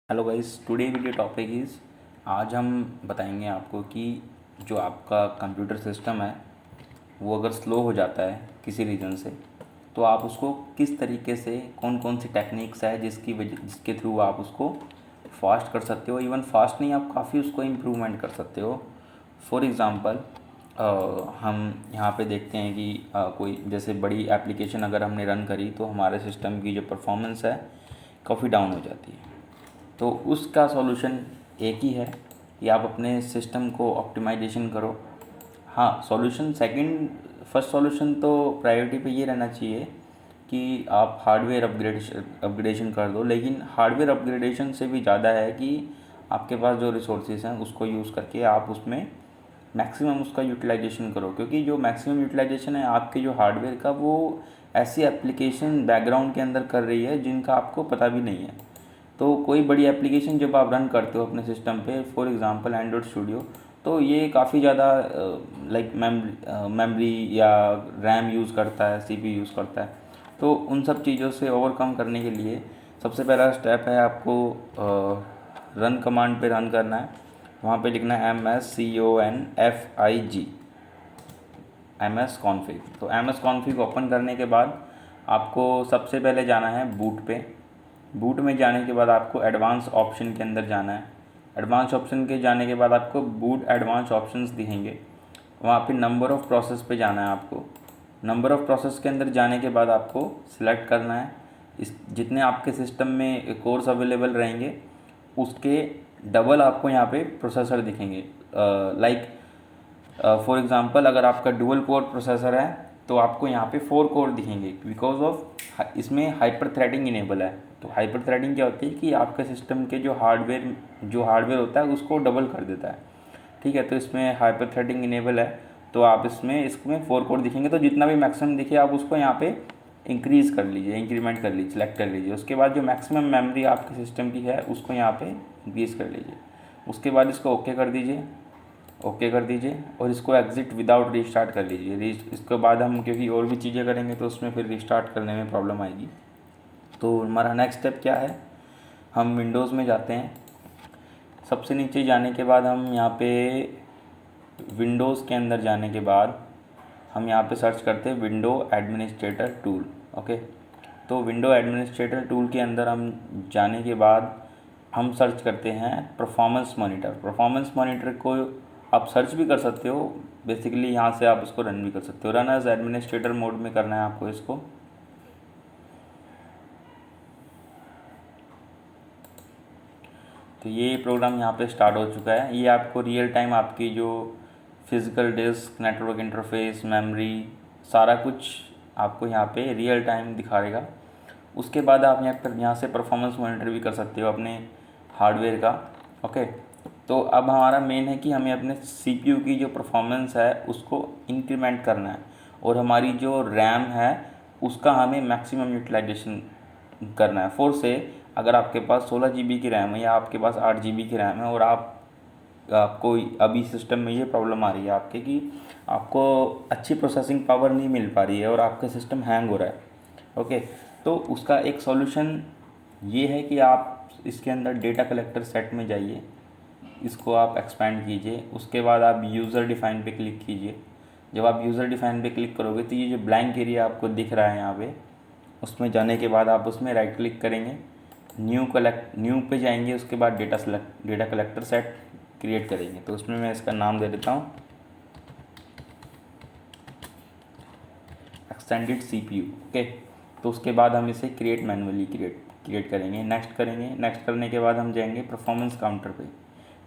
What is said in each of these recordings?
Hello guys, today video topic is, आज हम बताएंगे आपको कि जो आपका कंप्यूटर सिस्टम है वो अगर स्लो हो जाता है किसी रीज़न से, तो आप उसको किस तरीके से, कौन कौन सी टेक्निक्स है जिसके थ्रू आप उसको फास्ट कर सकते हो। इवन फास्ट नहीं, आप काफ़ी उसको इम्प्रूवमेंट कर सकते हो। फॉर एग्ज़ाम्पल हम यहाँ पे देखते हैं कि कोई जैसे बड़ी एप्लीकेशन अगर हमने रन करी तो हमारे सिस्टम की जो परफॉर्मेंस है काफ़ी डाउन हो जाती है। तो उसका सॉल्यूशन एक ही है कि आप अपने सिस्टम को ऑप्टिमाइजेशन करो। हाँ, सॉल्यूशन सेकंड, फर्स्ट सॉल्यूशन तो प्रायोरिटी पे ये रहना चाहिए कि आप हार्डवेयर अपग्रेडेशन कर दो, लेकिन हार्डवेयर अपग्रेडेशन से भी ज़्यादा है कि आपके पास जो रिसोर्सेज हैं उसको यूज़ करके आप उसमें मैक्सिमम उसका यूटिलाइजेशन करो, क्योंकि जो मैक्सिमम यूटिलाइजेशन है आपके जो हार्डवेयर का, वो ऐसी एप्लीकेशन बैकग्राउंड के अंदर कर रही है जिनका आपको पता भी नहीं है। तो कोई बड़ी एप्लीकेशन जब आप रन करते हो अपने सिस्टम पे, फॉर एग्जांपल एंड्रॉयड स्टूडियो, तो ये काफ़ी ज़्यादा लाइक मेमरी या रैम यूज़ करता है, सीपीयू यूज़ करता है। तो उन सब चीज़ों से ओवरकम करने के लिए सबसे पहला स्टेप है आपको रन कमांड पे रन करना है। वहाँ पे लिखना है MSCONFIG, MS config। तो MS config ओपन करने के बाद आपको सबसे पहले जाना है बूट पे। बूट में जाने के बाद आपको एडवांस ऑप्शन के अंदर जाना है। एडवांस ऑप्शन के जाने के बाद आपको बूट एडवांस ऑप्शंस दिखेंगे, वहाँ पे नंबर ऑफ़ प्रोसेस पे जाना है आपको। नंबर ऑफ़ प्रोसेस के अंदर जाने के बाद आपको सिलेक्ट करना है इस जितने आपके सिस्टम में कोर्स अवेलेबल रहेंगे उसके डबल आपको यहाँ पे प्रोसेसर दिखेंगे। लाइक फॉर एग्ज़ाम्पल अगर आपका डुअल कोर प्रोसेसर है तो आपको यहाँ पे 4 कोर दिखेंगे, बिकॉज ऑफ इसमें हाइपर थ्रेडिंग इनेबल है। तो हाइपर थ्रेडिंग क्या होती है कि आपके सिस्टम के जो हार्डवेयर होता है उसको डबल कर देता है। ठीक है, तो इसमें हाइपर थ्रेडिंग इनेबल है, तो आप इसमें 4 कोर दिखेंगे। तो जितना भी मैक्सिमम दिखे आप उसको यहाँ पे इंक्रीज़ कर लीजिए, इंक्रीमेंट कर लीजिए, सेलेक्ट कर लीजिए। उसके बाद जो मैक्सिमम मेमोरी आपके सिस्टम की है उसको यहाँ पे इंक्रीज़ कर लीजिए। उसके बाद इसको ओके कर दीजिए, ओके कर दीजिए और इसको एग्ज़िट विदाउट रीस्टार्ट कर लीजिए। इसके बाद हम क्योंकि और भी चीज़ें करेंगे तो उसमें फिर रीस्टार्ट करने में प्रॉब्लम आएगी। तो हमारा नेक्स्ट स्टेप क्या है, हम विंडोज़ में जाते हैं। सबसे नीचे जाने के बाद हम यहाँ पे विंडोज़ के अंदर जाने के बाद हम यहाँ पे सर्च करते हैं विंडो एडमिनिस्ट्रेटर टूल। ओके, तो विंडो एडमिनिस्ट्रेटर टूल के अंदर हम जाने के बाद हम सर्च करते हैं परफॉर्मेंस मॉनिटर। परफॉर्मेंस मॉनिटर को आप सर्च भी कर सकते हो, बेसिकली यहाँ से आप उसको रन भी कर सकते हो। रन एज एडमिनिस्ट्रेटर मोड में करना है आपको इसको। तो ये प्रोग्राम यहाँ पे स्टार्ट हो चुका है। ये आपको रियल टाइम आपकी जो physical disk, network interface, memory, सारा कुछ आपको यहाँ पे रियल टाइम दिखाएगा। उसके बाद आप यहाँ से परफॉर्मेंस मॉनिटर भी कर सकते हो अपने हार्डवेयर का। ओके, तो अब हमारा मेन है कि हमें अपने सीपीयू की जो परफॉर्मेंस है उसको इंक्रीमेंट करना है, और हमारी जो रैम है उसका हमें मैक्सिमम यूटिलाइजेशन करना है। फोर से अगर आपके पास 16 GB की रैम है या आपके पास 8 GB की रैम है और आपको अभी सिस्टम में ये प्रॉब्लम आ रही है आपके कि आपको अच्छी प्रोसेसिंग पावर नहीं मिल पा रही है और आपका सिस्टम हैंग हो रहा है। ओके, तो उसका एक सॉल्यूशन ये है कि आप इसके अंदर डेटा कलेक्टर सेट में जाइए, इसको आप एक्सपेंड कीजिए। उसके बाद आप यूज़र डिफ़ाइन पे क्लिक कीजिए। जब आप यूज़र डिफ़ाइन पे क्लिक करोगे तो ये जो ब्लैंक एरिया आपको दिख रहा है यहाँ पे, उसमें जाने के बाद आप उसमें राइट क्लिक करेंगे, न्यू पे जाएंगे। उसके बाद डेटा कलेक्टर सेट क्रिएट करेंगे। तो उसमें मैं इसका नाम दे देता हूँ एक्सटेंडेड सीपीयू। ओके, तो उसके बाद हम इसे क्रिएट मैनुअली क्रिएट करेंगे। नेक्स्ट करेंगे। नेक्स्ट करने के बाद हम जाएंगे परफॉर्मेंस काउंटर पे।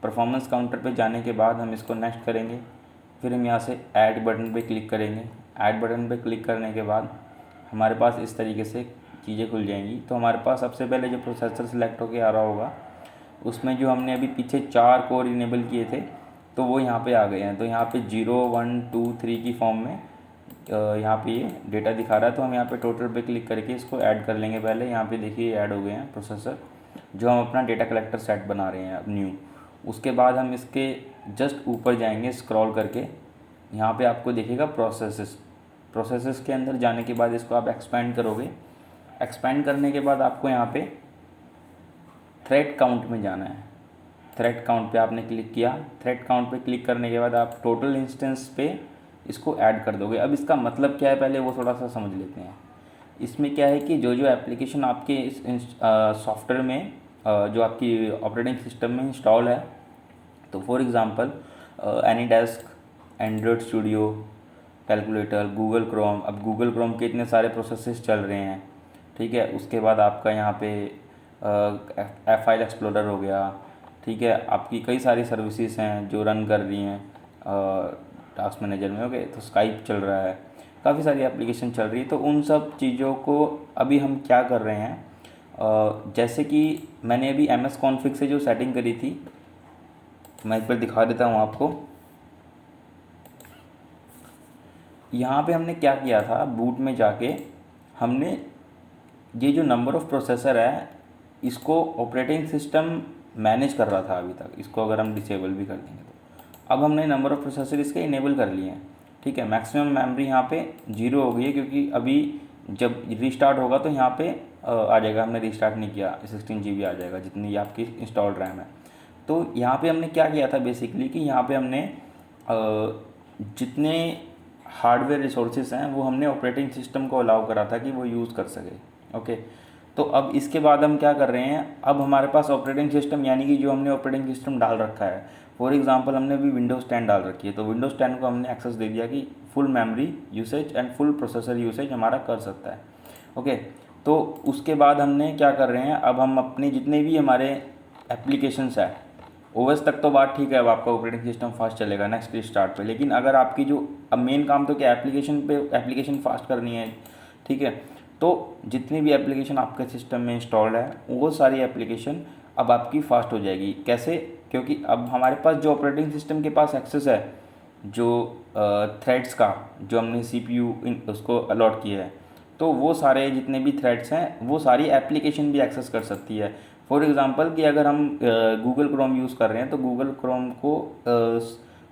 परफॉर्मेंस काउंटर पे जाने के बाद हम इसको नेक्स्ट करेंगे। फिर हम यहाँ से ऐड बटन पे क्लिक करेंगे। ऐड बटन पे क्लिक करने के बाद हमारे पास इस तरीके से चीज़ें खुल जाएंगी। तो हमारे पास सबसे पहले जो प्रोसेसर सेलेक्ट होकर आ रहा होगा उसमें जो हमने अभी पीछे 4 कोर इनेबल किए थे तो वो यहाँ पे आ गए हैं। तो यहाँ पे 0 1 2 3 की फॉर्म में यहाँ पे ये डेटा दिखा रहा है। तो हम यहाँ पे टोटल पे क्लिक करके इसको ऐड कर लेंगे। पहले यहाँ पे देखिए ऐड हो गए हैं प्रोसेसर, जो हम अपना डेटा कलेक्टर सेट बना रहे हैं अब न्यू। उसके बाद हम इसके जस्ट ऊपर जाएंगे स्क्रॉल करके, यहाँ पे आपको दिखेगा प्रोसेसेस के अंदर जाने के बाद इसको आप एक्सपेंड करोगे। एक्सपेंड करने के बाद आपको यहाँ पे थ्रेड काउंट में जाना है। थ्रेड काउंट पे आपने क्लिक किया। थ्रेड काउंट पे क्लिक करने के बाद आप टोटल इंस्टेंस पे इसको ऐड कर दोगे। अब इसका मतलब क्या है पहले वो थोड़ा सा समझ लेते हैं। इसमें क्या है कि जो जो एप्लीकेशन आपके इस सॉफ्टवेयर में जो आपकी ऑपरेटिंग सिस्टम में इंस्टॉल है, तो for example AnyDesk, Android studio, calculator, Google Chrome. अब गूगल क्रोम के इतने सारे प्रोसेसेस चल रहे हैं, ठीक है। उसके बाद आपका यहाँ पे फाइल एक्सप्लोरर हो गया, ठीक है। आपकी कई सारी सर्विसेज हैं जो रन कर रही हैं टास्क मैनेजर में, ओके। तो स्काइप चल रहा है, काफ़ी सारी एप्लीकेशन चल रही है। तो उन सब चीज़ों को अभी हम क्या कर रहे हैं, जैसे कि मैंने अभी MS कॉन्फ़िग से जो सेटिंग करी थी, मैं एक बार दिखा देता हूँ आपको। यहाँ पे हमने क्या किया था, बूट में जाके हमने ये जो नंबर ऑफ़ प्रोसेसर है इसको ऑपरेटिंग सिस्टम मैनेज कर रहा था अभी तक। इसको अगर हम डिसेबल भी कर देंगे तो अब हमने नंबर ऑफ़ प्रोसेसर इसके इनेबल कर लिए हैं, ठीक है। मैक्सिमम मेमोरी यहाँ पे 0 हो गई है, क्योंकि अभी जब रीस्टार्ट होगा तो यहाँ पे आ जाएगा। हमने रीस्टार्ट नहीं किया, 16 GB आ जाएगा जितनी आपकी इंस्टॉल्ड रैम है। तो यहाँ पे हमने क्या किया था बेसिकली कि यहाँ पे हमने जितने हार्डवेयर रिसोर्सेज हैं वो हमने ऑपरेटिंग सिस्टम को अलाउ करा था कि वो यूज़ कर सके, ओके। तो अब इसके बाद हम क्या कर रहे हैं, अब हमारे पास ऑपरेटिंग सिस्टम यानी कि जो हमने ऑपरेटिंग सिस्टम डाल रखा है, फॉर एग्जांपल हमने अभी विंडोज़ 10 डाल रखी है, तो विंडोज़ 10 को हमने एक्सेस दे दिया कि full memory usage and full processor usage हमारा कर सकता है, ओके। तो उसके बाद हमने क्या कर रहे हैं, अब हम अपने जितने भी हमारे एप्लीकेशंस है, OS तक तो बात ठीक है, अब आपका ऑपरेटिंग सिस्टम फास्ट चलेगा नेक्स्ट स्टार्ट पे। लेकिन अगर आपकी जो अब मेन काम तो क्या एप्लीकेशन फास्ट करनी है, ठीक है। तो जितनी भी एप्लीकेशन आपके सिस्टम में इंस्टॉल्ड है वो सारी एप्लीकेशन अब आपकी फास्ट हो जाएगी। कैसे? क्योंकि अब हमारे पास जो ऑपरेटिंग सिस्टम के पास एक्सेस है जो थ्रेड्स का, जो हमने CPU उसको अलॉट किया है, तो वो सारे जितने भी थ्रेड्स हैं वो सारी एप्लीकेशन भी एक्सेस कर सकती है। फॉर एग्ज़ाम्पल कि अगर हम गूगल क्रोम यूज़ कर रहे हैं तो गूगल क्रोम को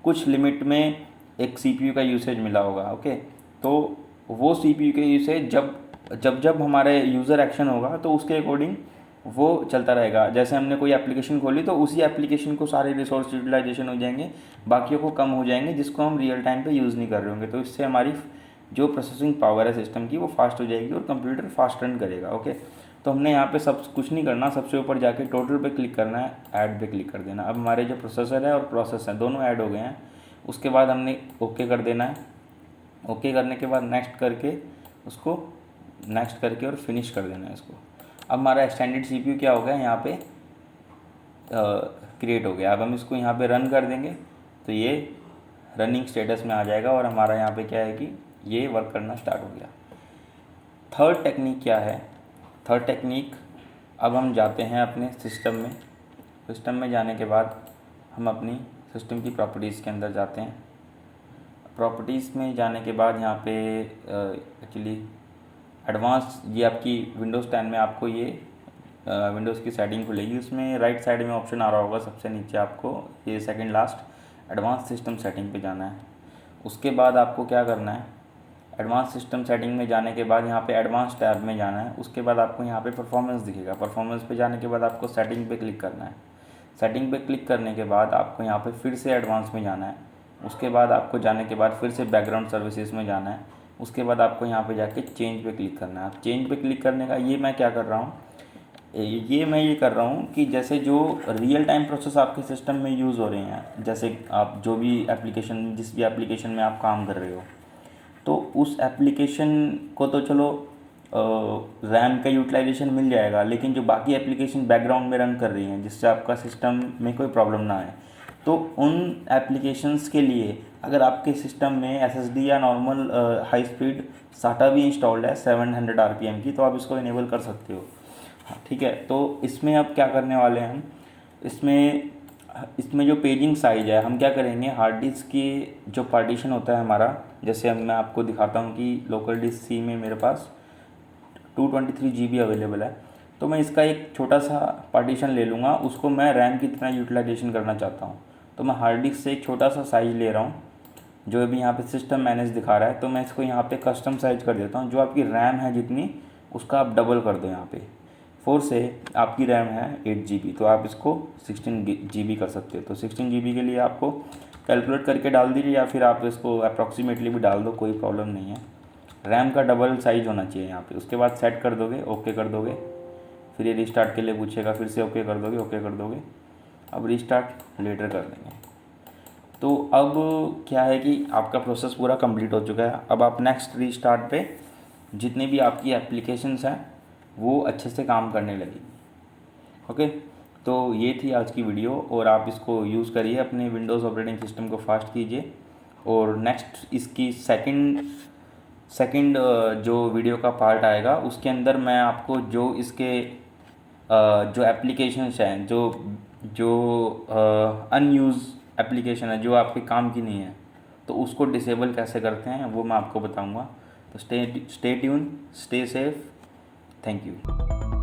कुछ लिमिट में एक CPU का यूसेज मिला होगा, ओके। तो वो CPU के यूसेज जब हमारे यूज़र एक्शन होगा तो उसके अकॉर्डिंग वो चलता रहेगा। जैसे हमने कोई एप्लीकेशन खोली तो उसी एप्लीकेशन को सारे रिसोर्स यूटिलाइजेशन हो जाएंगे, बाकियों को कम हो जाएंगे जिसको हम रियल टाइम पे यूज़ नहीं कर रहे होंगे। तो इससे हमारी जो प्रोसेसिंग पावर है सिस्टम की वो फास्ट हो जाएगी और कंप्यूटर फास्ट रन करेगा, ओके। तो हमने यहाँ पे सब कुछ नहीं करना, सबसे ऊपर जाके टोटल पे क्लिक करना है, ऐड पे क्लिक कर देना। अब हमारे जो प्रोसेसर है और प्रोसेस है दोनों ऐड हो गए हैं। उसके बाद हमने ओके कर देना है। ओके करने के बाद नेक्स्ट करके और फिनिश कर देना है इसको। अब हमारा एक्सटेंडेड CPU क्या हो गया यहाँ पे क्रिएट हो गया। अब हम इसको यहाँ पे रन कर देंगे तो ये रनिंग स्टेटस में आ जाएगा और हमारा यहाँ पे क्या है कि ये वर्क करना स्टार्ट हो गया। थर्ड टेक्निक क्या है? थर्ड टेक्निक, अब हम जाते हैं अपने सिस्टम में जाने के बाद हम अपनी सिस्टम की प्रॉपर्टीज़ के अंदर जाते हैं। प्रॉपर्टीज़ में जाने के बाद यहाँ पे एक्चुअली एडवांस, ये आपकी विंडोज़ 10 में आपको ये विंडोज़ की सेटिंग खुलेगी। उसमें राइट साइड में ऑप्शन आ रहा होगा सबसे नीचे, आपको ये second last advance system setting पे जाना है। उसके बाद आपको क्या करना है, एडवांस सिस्टम सेटिंग में जाने के बाद यहाँ पे एडवांस टैब में जाना है। उसके बाद आपको यहाँ पे परफॉर्मेंस दिखेगा। परफॉर्मेंस पे जाने के बाद आपको सेटिंग पे क्लिक करना है। सेटिंग पे क्लिक करने के बाद आपको यहाँ पे फिर से एडवांस में जाना है। उसके बाद आपको जाने के बाद फिर से बैकग्राउंड सर्विसेज में जाना है। उसके बाद आपको यहाँ पे जाके चेंज पे क्लिक करना है। चेंज पे क्लिक करने का ये मैं क्या कर रहा हूँ, ये कर रहा हूँ कि जैसे जो रियल टाइम प्रोसेस आपके सिस्टम में यूज़ हो रहे हैं, जैसे आप जो भी एप्लीकेशन, जिस भी एप्लीकेशन में आप काम कर रहे हो, तो उस एप्लीकेशन को तो चलो रैम का यूटिलाइजेशन मिल जाएगा, लेकिन जो बाकी एप्लीकेशन बैकग्राउंड में रन कर रही हैं जिससे आपका सिस्टम में कोई प्रॉब्लम ना आए, तो उन एप्लीकेशंस के लिए अगर आपके सिस्टम में SSD या नॉर्मल हाई स्पीड SATA भी इंस्टॉल्ड है 700 RPM की, तो आप इसको इनेबल कर सकते हो, ठीक है। तो इसमें अब क्या करने वाले हैं हम, इसमें जो पेजिंग साइज़ है, हम क्या करेंगे, हार्ड डिस्क की जो पार्टीशन होता है हमारा, जैसे अब मैं आपको दिखाता हूँ कि लोकल डिस्क C में मेरे पास 223 GB अवेलेबल है, तो मैं इसका एक छोटा सा पार्टीशन ले लूँगा, उसको मैं रैम की तरह यूटिलाइजेशन करना चाहता हूँ। तो मैं हार्ड डिस्क से एक छोटा सा साइज़ ले रहा हूँ जो अभी यहाँ पे सिस्टम मैनेज दिखा रहा है, तो मैं इसको यहाँ पे कस्टम साइज कर देता हूँ। जो आपकी रैम है जितनी, उसका आप डबल कर दो यहाँ पे। 4 से आपकी रैम है 8 GB, तो आप इसको 16 GB कर सकते हो। तो 16 GB के लिए आपको कैलकुलेट करके डाल दीजिए, या फिर आप इसको अप्रॉक्सीमेटली भी डाल दो, कोई प्रॉब्लम नहीं है। रैम का डबल साइज होना चाहिए यहाँ पे। उसके बाद सेट कर दोगे, ओके कर दोगे, फिर ये रिस्टार्ट के लिए पूछेगा, फिर से ओके कर दोगे, ओके कर दोगे। अब रिस्टार्ट लेटर कर देंगे। तो अब क्या है कि आपका प्रोसेस पूरा कंप्लीट हो चुका है। अब आप नेक्स्ट रिस्टार्ट पे जितनी भी आपकी एप्लीकेशंस हैं वो अच्छे से काम करने लगेगी। ओके, तो ये थी आज की वीडियो, और आप इसको यूज़ करिए, अपने विंडोज़ ऑपरेटिंग सिस्टम को फास्ट कीजिए। और नेक्स्ट इसकी सेकंड जो वीडियो का पार्ट आएगा उसके अंदर मैं आपको जो इसके जो एप्लीकेशंस हैं, जो जो अनयूज़ एप्लीकेशन है, जो आपके काम की नहीं है, तो उसको डिसेबल कैसे करते हैं वो मैं आपको बताऊंगा। तो stay tune, stay safe, thank you.